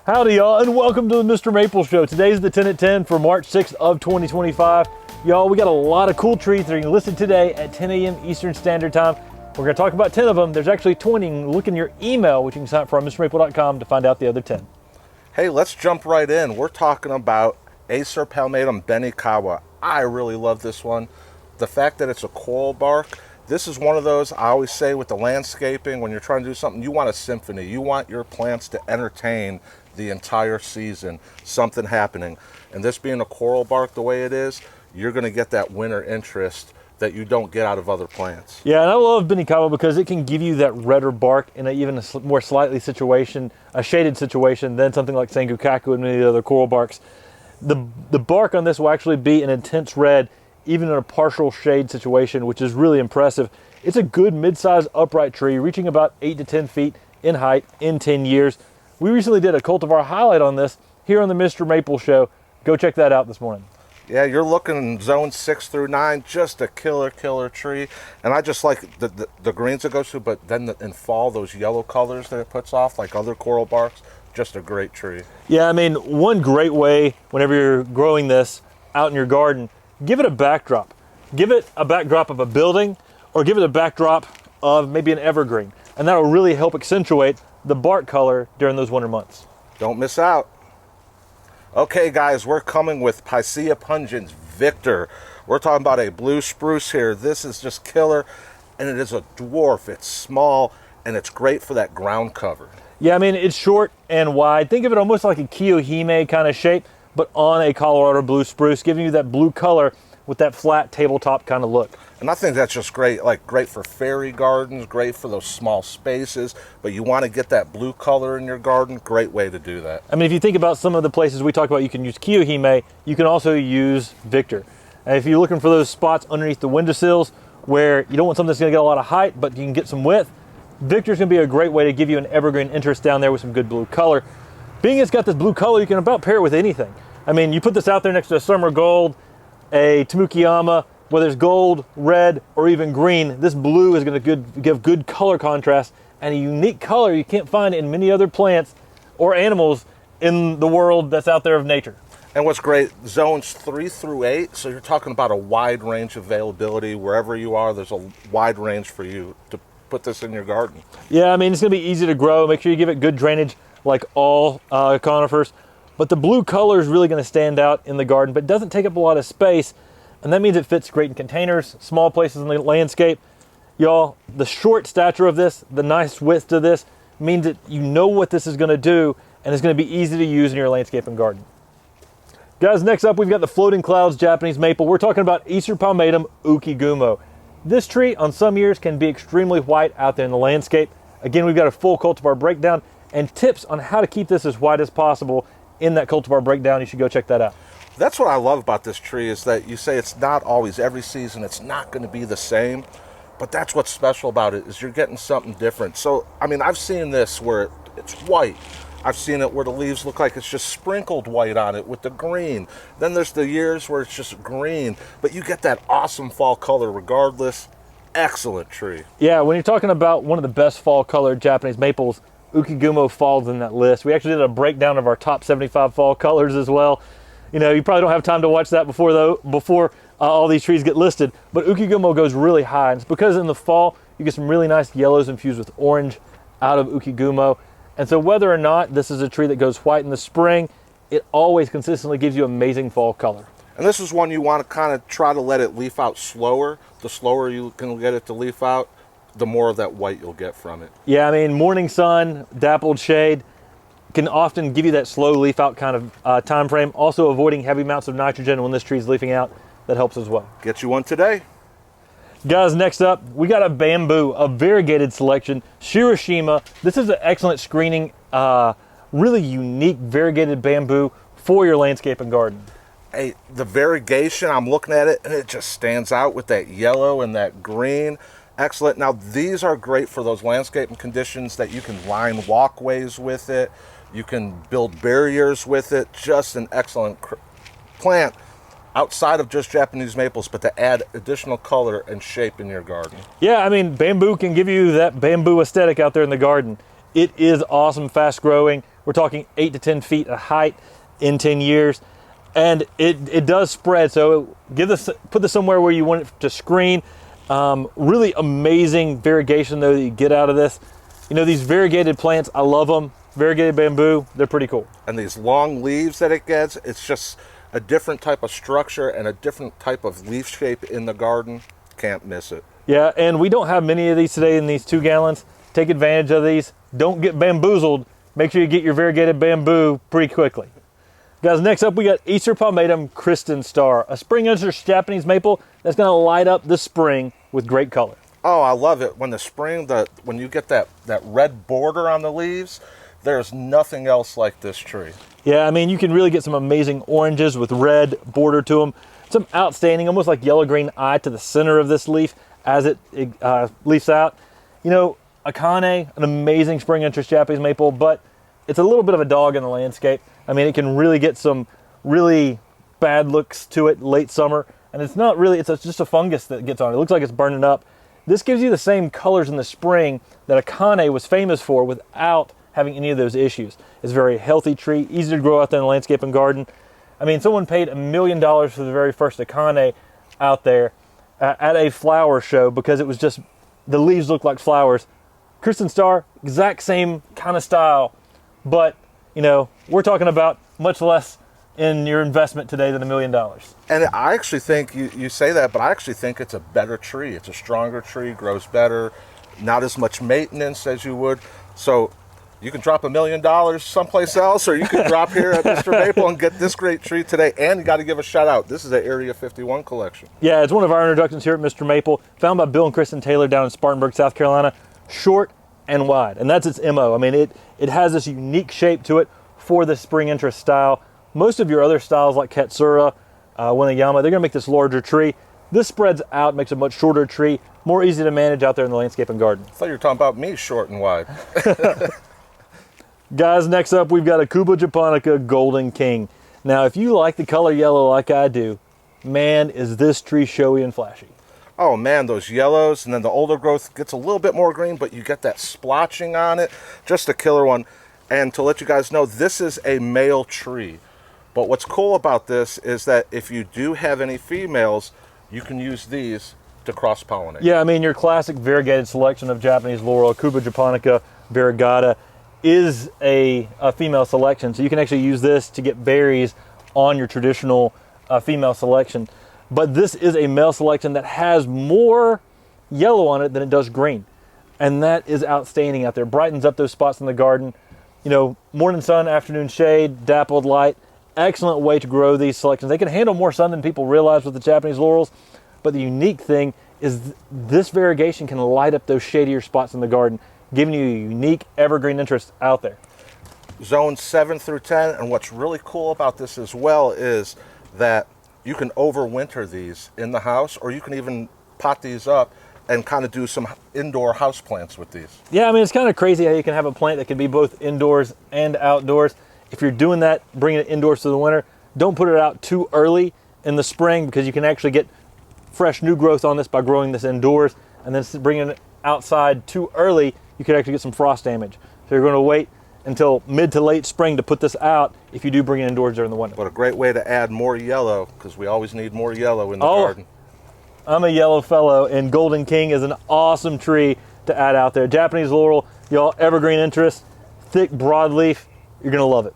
Howdy y'all, and welcome to the Mr. Maple Show. Today's the 10 at 10 for March 6th of 2025. Y'all, we got a lot of cool trees that are listed today at 10 a.m. Eastern Standard Time. We're gonna talk about 10 of them. There's actually 20. Look in your email, which you can sign up for on MrMaple.com to find out the other 10. Hey, let's jump right in. We're talking about Acer palmatum benikawa. I really love this one. The fact that it's a coral bark, this is one of those, I always say with the landscaping, when you're trying to do something, you want a symphony. You want your plants to entertain the entire season, something happening. And this being a coral bark the way it is, you're gonna get that winter interest that you don't get out of other plants. Yeah, and I love benikawa because it can give you that redder bark in even a more slightly situation, a shaded situation than something like sangukaku and many of the other coral barks. The bark on this will actually be an intense red, even in a partial shade situation, which is really impressive. It's a good mid-sized upright tree, reaching about 8 to 10 feet in height in 10 years. We recently did a cultivar highlight on this here on the Mr. Maple Show. Go check that out this morning. Yeah, you're looking in zones 6 through 9, just a killer tree. And I just like the greens it goes to, but then in fall, those yellow colors that it puts off, like other coral barks, just a great tree. Yeah, I mean, one great way whenever you're growing this out in your garden, give it a backdrop. Give it a backdrop of a building, or give it a backdrop of maybe an evergreen. And that'll really help accentuate the bark color during those winter months. Don't miss out. Okay guys, we're coming with Picea pungens Victor. We're talking about a blue spruce here. This is just killer, and it is a dwarf. It's small, and it's great for that ground cover. Yeah, I mean, it's short and wide. Think of it almost like a kiyohime kind of shape, but on a Colorado blue spruce, giving you that blue color with that flat tabletop kind of look. And I think that's just great, like great for fairy gardens, great for those small spaces, but you want to get that blue color in your garden, great way to do that. I mean, if you think about some of the places we talked about, you can use kiyohime, you can also use Victor. And if you're looking for those spots underneath the windowsills where you don't want something that's gonna get a lot of height, but you can get some width, Victor's gonna be a great way to give you an evergreen interest down there with some good blue color. Being it's got this blue color, you can about pair it with anything. I mean, you put this out there next to a summer gold, a Tamukiyama, whether it's gold, red, or even green, this blue is going to give good color contrast and a unique color you can't find in many other plants or animals in the world that's out there of nature. And what's great, zones 3 through 8, so you're talking about a wide range of availability. Wherever you are, there's a wide range for you to put this in your garden. Yeah, I mean, it's going to be easy to grow. Make sure you give it good drainage like all conifers. But the blue color is really going to stand out in the garden, but doesn't take up a lot of space. And that means it fits great in containers, small places in the landscape. Y'all, the short stature of this, the nice width to this, means that you know what this is gonna do, and it's gonna be easy to use in your landscape and garden. Guys, next up, we've got the Floating Clouds Japanese Maple. We're talking about Acer palmatum ukigumo. This tree, on some years, can be extremely white out there in the landscape. Again, we've got a full cultivar breakdown and tips on how to keep this as white as possible in that cultivar breakdown. You should go check that out. That's what I love about this tree, is that you say it's not always every season, it's not going to be the same, but that's what's special about it, is you're getting something different. So, I mean, I've seen this where it's white. I've seen it where the leaves look like it's just sprinkled white on it with the green. Then there's the years where it's just green, but you get that awesome fall color regardless. Excellent tree. Yeah, when you're talking about one of the best fall colored Japanese maples, ukigumo falls in that list. We actually did a breakdown of our top 75 fall colors as well. You know, you probably don't have time to watch that before all these trees get listed, but ukigumo goes really high. And it's because in the fall, you get some really nice yellows infused with orange out of ukigumo. And so whether or not this is a tree that goes white in the spring, it always consistently gives you amazing fall color. And this is one you want to kind of try to let it leaf out slower. The slower you can get it to leaf out, the more of that white you'll get from it. Yeah, I mean, morning sun, dappled shade can often give you that slow leaf out kind of time frame. Also avoiding heavy amounts of nitrogen when this tree is leafing out, that helps as well. Get you one today. Guys, next up, we got a bamboo, a variegated selection, Shirashima. This is an excellent screening, really unique variegated bamboo for your landscape and garden. Hey, the variegation, I'm looking at it and it just stands out with that yellow and that green. Excellent. Now, these are great for those landscaping conditions that you can line walkways with it. You can build barriers with it. Just an excellent plant outside of just Japanese maples, but to add additional color and shape in your garden. Yeah, I mean, bamboo can give you that bamboo aesthetic out there in the garden. It is awesome, fast growing, We're talking 8 to 10 feet of height in 10 years. And it does spread, so put this somewhere where you want it to screen. Really amazing variegation though that you get out of this. You know, these variegated plants, I love them. Variegated bamboo, they're pretty cool. And these long leaves that it gets, it's just a different type of structure and a different type of leaf shape in the garden. Can't miss it. Yeah, and we don't have many of these today in these 2 gallons. Take advantage of these. Don't get bamboozled. Make sure you get your variegated bamboo pretty quickly. Guys, next up we got Easter Palmatum Kristen Star, a spring interest Japanese maple that's going to light up this spring with great color. Oh, I love it. When the spring, when you get that red border on the leaves, there's nothing else like this tree. Yeah, I mean, you can really get some amazing oranges with red border to them. Some outstanding, almost like yellow-green eye to the center of this leaf as it leaves out. You know, Akane, an amazing spring interest Japanese maple, but it's a little bit of a dog in the landscape. I mean, it can really get some really bad looks to it late summer, and it's not really, just a fungus that gets on it. It looks like it's burning up. This gives you the same colors in the spring that Akane was famous for without having any of those issues. It's a very healthy tree, easy to grow out there in the landscape and garden. I mean, someone paid $1 million for the very first Akane out there at a flower show because it was just, the leaves looked like flowers. Kristen Star, exact same kind of style, but you know, we're talking about much less in your investment today than $1 million. And I actually think, you say that, but I actually think it's a better tree. It's a stronger tree, grows better, not as much maintenance as you would. So you can drop $1 million someplace else, or you can drop here at MrMaple and get this great tree today. And you got to give a shout out. This is the Area 51 collection. Yeah, it's one of our introductions here at MrMaple, found by Bill and Kristen Taylor down in Spartanburg, South Carolina. Short and wide, and that's its MO. I mean, it has this unique shape to it for the spring interest style. Most of your other styles like Katsura, Winayama, they're gonna make this larger tree. This spreads out, makes a much shorter tree, more easy to manage out there in the landscape and garden. I thought you were talking about me, short and wide. Guys, next up we've got a Cuba Japonica Golden King. Now, if you like the color yellow like I do, man, is this tree showy and flashy. Oh man, those yellows, and then the older growth gets a little bit more green, but you get that splotching on it. Just a killer one. And to let you guys know, this is a male tree. But what's cool about this is that if you do have any females, you can use these to cross-pollinate. Yeah, I mean, your classic variegated selection of Japanese laurel, Cuba Japonica variegata, is a female selection. So you can actually use this to get berries on your traditional female selection. But this is a male selection that has more yellow on it than it does green. And that is outstanding out there. Brightens up those spots in the garden. You know, morning sun, afternoon shade, dappled light. Excellent way to grow these selections. They can handle more sun than people realize with the Japanese laurels. But the unique thing is this variegation can light up those shadier spots in the garden, giving you a unique evergreen interest out there. Zones 7 through 10. And what's really cool about this as well is that you can overwinter these in the house, or you can even pot these up and kind of do some indoor house plants with these. Yeah, I mean, it's kind of crazy how you can have a plant that can be both indoors and outdoors. If you're doing that, bringing it indoors through the winter, don't put it out too early in the spring because you can actually get fresh new growth on this by growing this indoors, and then bringing it outside too early, you could actually get some frost damage. So you're going to wait until mid to late spring to put this out if you do bring it indoors during the winter. But a great way to add more yellow, because we always need more yellow in the garden. I'm a yellow fellow, and Golden King is an awesome tree to add out there. Japanese laurel, y'all, evergreen interest, thick broadleaf, you're going to love it.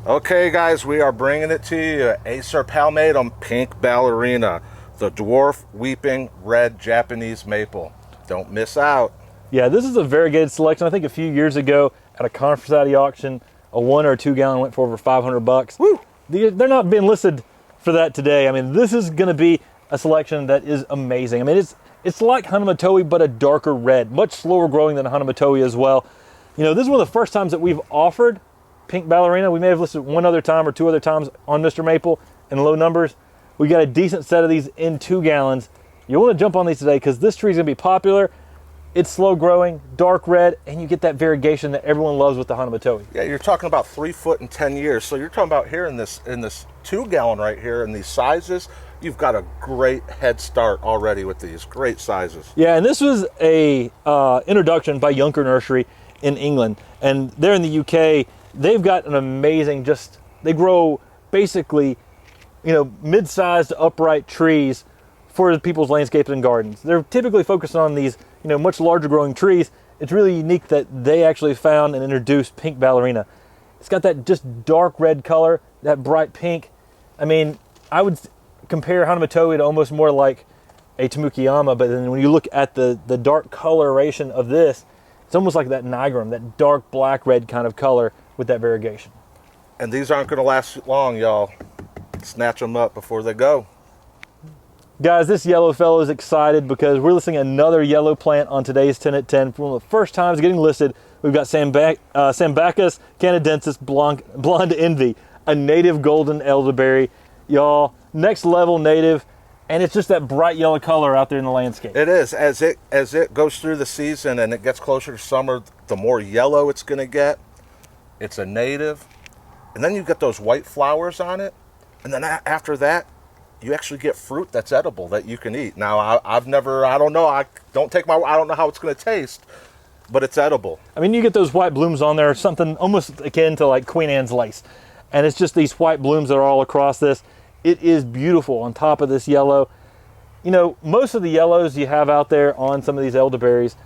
Okay, guys, we are bringing it to you. Acer palmatum pink ballerina, the dwarf weeping red Japanese maple. Don't miss out. Yeah, this is a variegated selection. I think a few years ago at a Conifers auction, a 1 or 2 gallon went for over $500. Woo! They're not being listed for that today. I mean, this is going to be a selection that is amazing. I mean, it's like Hanamatowi, but a darker red, much slower growing than Hanamatowi as well. You know, this is one of the first times that we've offered pink ballerina. We may have listed 1 other time or 2 other times on MrMaple in low numbers. We got a decent set of these in 2 gallons. You want to jump on these today because this tree is going to be popular. It's slow growing, dark red, and you get that variegation that everyone loves with the Hanamatowi. Yeah, you're talking about 3 foot and 10 years. So you're talking about here in this 2 gallon right here in these sizes, you've got a great head start already with these great sizes. Yeah, and this was a introduction by Junker Nursery in England. And they're in the UK, they've got an amazing, they grow basically, mid-sized upright trees for people's landscapes and gardens. They're typically focused on these, much larger growing trees. It's really unique that they actually found and introduced pink ballerina. It's got that just dark red color, that bright pink. I mean, I would compare Hanamatoi to almost more like a Tamukiyama, but then when you look at the dark coloration of this, it's almost like that nigrum, that dark black red kind of color with that variegation. And these aren't going to last long, y'all. Snatch them up before they go. Guys, this yellow fellow is excited because we're listing another yellow plant on today's 10 at 10. For one of the first times getting listed, we've got Sambucus canadensis blonde envy, a native golden elderberry. Y'all, next level native, and it's just that bright yellow color out there in the landscape. It is. As it goes through the season and it gets closer to summer, the more yellow it's going to get. It's a native. And then you get those white flowers on it. And then after that, you actually get fruit that's edible that you can eat. Now, I don't know how it's going to taste, but it's edible. I mean, you get those white blooms on there, something almost akin to like Queen Anne's lace. And it's just these white blooms that are all across this. It is beautiful on top of this yellow. Most of the yellows you have out there on some of these elderberries,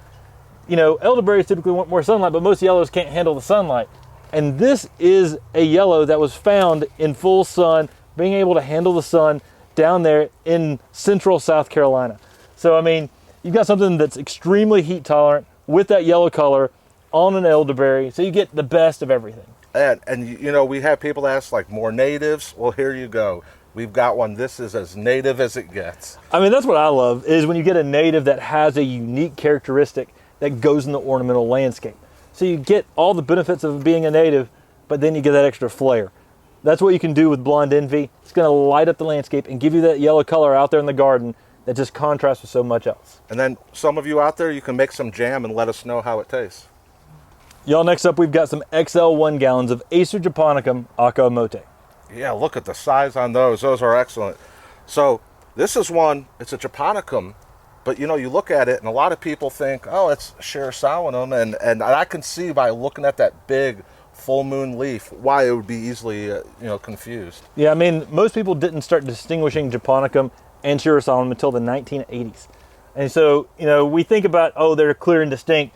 elderberries typically want more sunlight, but most yellows can't handle the sunlight. And this is a yellow that was found in full sun, being able to handle the sun down there in central South Carolina. So, I mean, you've got something that's extremely heat tolerant with that yellow color on an elderberry. So you get the best of everything. And we have people ask, like, more natives. Well, here you go. We've got one. This is as native as it gets. I mean, that's what I love, is when you get a native that has a unique characteristic that goes in the ornamental landscape. So you get all the benefits of being a native, but then you get that extra flair. That's what you can do with Blonde Envy. It's going to light up the landscape and give you that yellow color out there in the garden that just contrasts with so much else. And then some of you out there, you can make some jam and let us know how it tastes. Y'all, next up, we've got some XL 1 gallons of Acer japonicum Akamote. Yeah, look at the size on those. Those are excellent. So this is one, it's a japonicum, but you look at it and a lot of people think, oh, it's Shirasawanum, and I can see by looking at that big full moon leaf why it would be easily confused. Yeah, I mean, most people didn't start distinguishing japonicum and Shirasawanum until the 1980s. And so, we think about, oh, they're clear and distinct.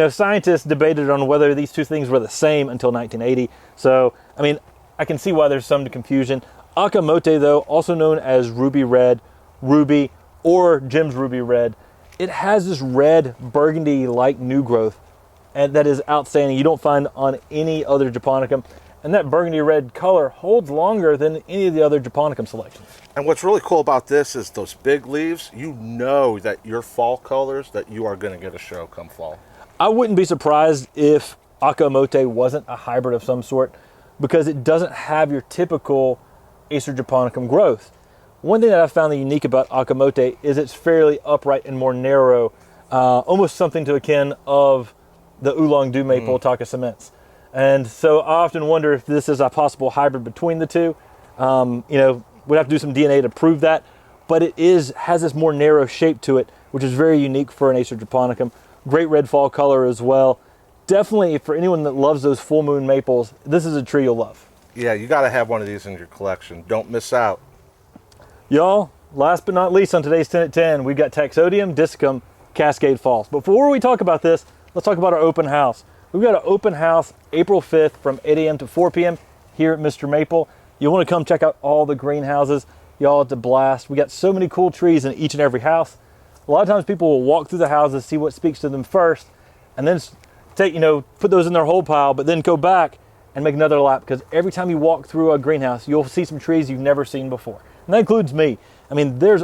Scientists debated on whether these two things were the same until 1980. So, I mean, I can see why there's some confusion. Akamote, though, also known as ruby red, ruby, or Jim's ruby red, it has this red burgundy-like new growth, and that is outstanding. You don't find on any other japonicum, and that burgundy red color holds longer than any of the other japonicum selections. And what's really cool about this is those big leaves. You know that your fall colors, that you are going to get a show come fall. I wouldn't be surprised if Akamote wasn't a hybrid of some sort, because it doesn't have your typical Acer japonicum growth. One thing that I found unique about Akamote is it's fairly upright and more narrow, almost something to akin of the Oolong Dew Maple Taka Cements. And so I often wonder if this is a possible hybrid between the two. We'd have to do some DNA to prove that, but it has this more narrow shape to it, which is very unique for an Acer japonicum. Great red fall color as well. Definitely, for anyone that loves those full moon maples, this is a tree you'll love. Yeah, you got to have one of these in your collection. Don't miss out. Y'all, last but not least on today's 10 at 10, we've got Taxodium discum Cascade Falls. Before we talk about this, let's talk about our open house. We've got an open house April 5th from 8 a.m. to 4 p.m. here at Mr. Maple. You'll want to come check out all the greenhouses. Y'all, it's a blast. We got so many cool trees in each and every house. A lot of times people will walk through the houses, see what speaks to them first, and then put those in their whole pile, but then go back and make another lap, because every time you walk through a greenhouse, you'll see some trees you've never seen before. And that includes me. I mean, there's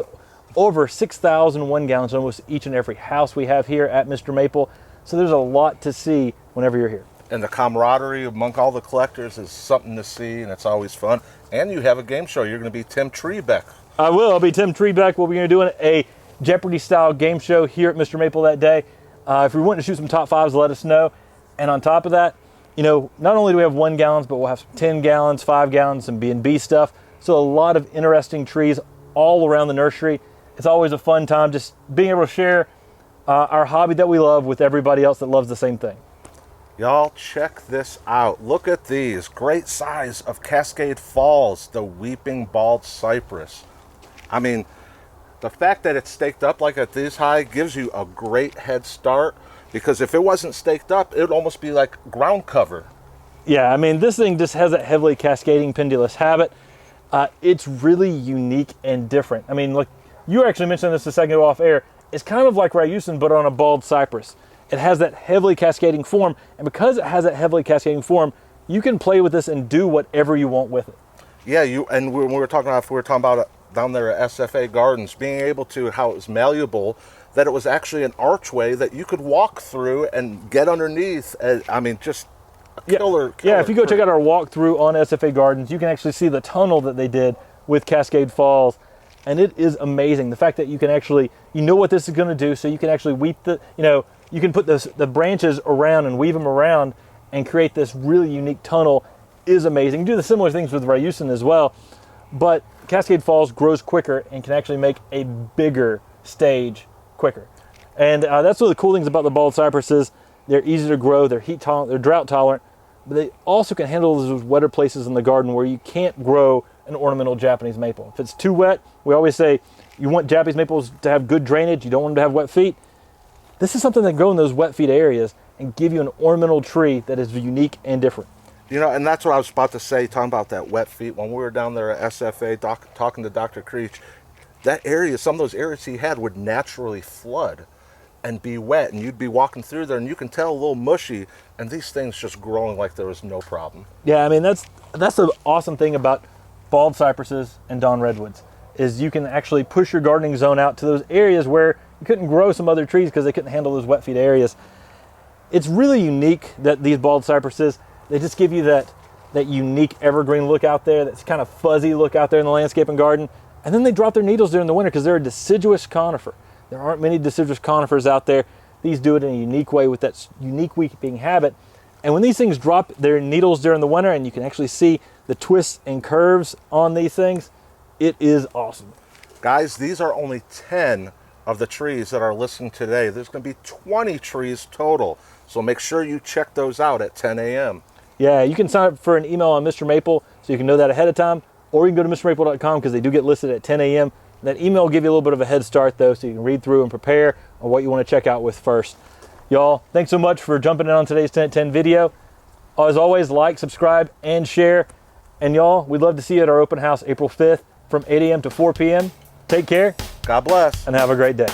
over 6,000 1 gallons in almost each and every house we have here at Mr. Maple. So there's a lot to see whenever you're here. And the camaraderie among all the collectors is something to see, and it's always fun. And you have a game show. You're going to be Tim Trebeck. I will. I'll be Tim Trebeck. We'll be doing a Jeopardy-style game show here at Mr. Maple that day. If you're wanting to shoot some top fives, let us know. And on top of that, not only do we have 1 gallons, but we'll have some 10 gallons, 5 gallons, some B&B stuff. So a lot of interesting trees all around the nursery. It's always a fun time just being able to share our hobby that we love with everybody else that loves the same thing. Y'all check this out. Look at these. Great size of Cascade Falls, the Weeping Bald Cypress. I mean, the fact that it's staked up like at this high gives you a great head start, because if it wasn't staked up, it would almost be like ground cover. Yeah, I mean, this thing just has that heavily cascading pendulous habit. It's really unique and different. I mean, look, you actually mentioned this a second ago off air. It's kind of like Ryusin, but on a bald cypress. It has that heavily cascading form, and because it has that heavily cascading form, you can play with this and do whatever you want with it. Yeah, when we were talking about it down there at SFA Gardens, being able to, how it was malleable, that it was actually an archway that you could walk through and get underneath. I mean, just killer. Yeah, if you go check out our walkthrough on SFA Gardens, you can actually see the tunnel that they did with Cascade Falls, and it is amazing. The fact that you can actually, you know what this is going to do, so you can actually weave you can put the branches around and weave them around and create this really unique tunnel is amazing. You do the similar things with Ryusin as well, but Cascade Falls grows quicker and can actually make a bigger stage quicker. And that's one of the cool things about the bald cypresses. They're easy to grow, they're heat tolerant, they're drought tolerant, but they also can handle those wetter places in the garden where you can't grow an ornamental Japanese maple. If it's too wet, we always say you want Japanese maples to have good drainage, you don't want them to have wet feet. This is something that can grow in those wet feet areas and give you an ornamental tree that is unique and different. You know, and that's what I was about to say, talking about that wet feet. When we were down there at SFA talking to Dr. Creech, that area, some of those areas he had would naturally flood and be wet, and you'd be walking through there and you can tell a little mushy, and these things just growing like there was no problem. Yeah, I mean, that's the awesome thing about bald cypresses and Dawn redwoods, is you can actually push your gardening zone out to those areas where you couldn't grow some other trees because they couldn't handle those wet feet areas. It's really unique that these bald cypresses, they just give you that unique evergreen look out there, that's kind of fuzzy look out there in the landscape and garden. And then they drop their needles during the winter because they're a deciduous conifer. There aren't many deciduous conifers out there. These do it in a unique way with that unique weeping habit. And when these things drop their needles during the winter and you can actually see the twists and curves on these things, it is awesome. Guys, these are only 10 of the trees that are listing today. There's going to be 20 trees total. So make sure you check those out at 10 a.m. Yeah, you can sign up for an email on Mr. Maple so you can know that ahead of time, or you can go to MrMaple.com because they do get listed at 10 a.m. That email will give you a little bit of a head start though, so you can read through and prepare on what you want to check out with first. Y'all, thanks so much for jumping in on today's 10 at 10 video. As always, like, subscribe, and share. And y'all, we'd love to see you at our open house April 5th from 8 a.m. to 4 p.m. Take care. God bless. And have a great day.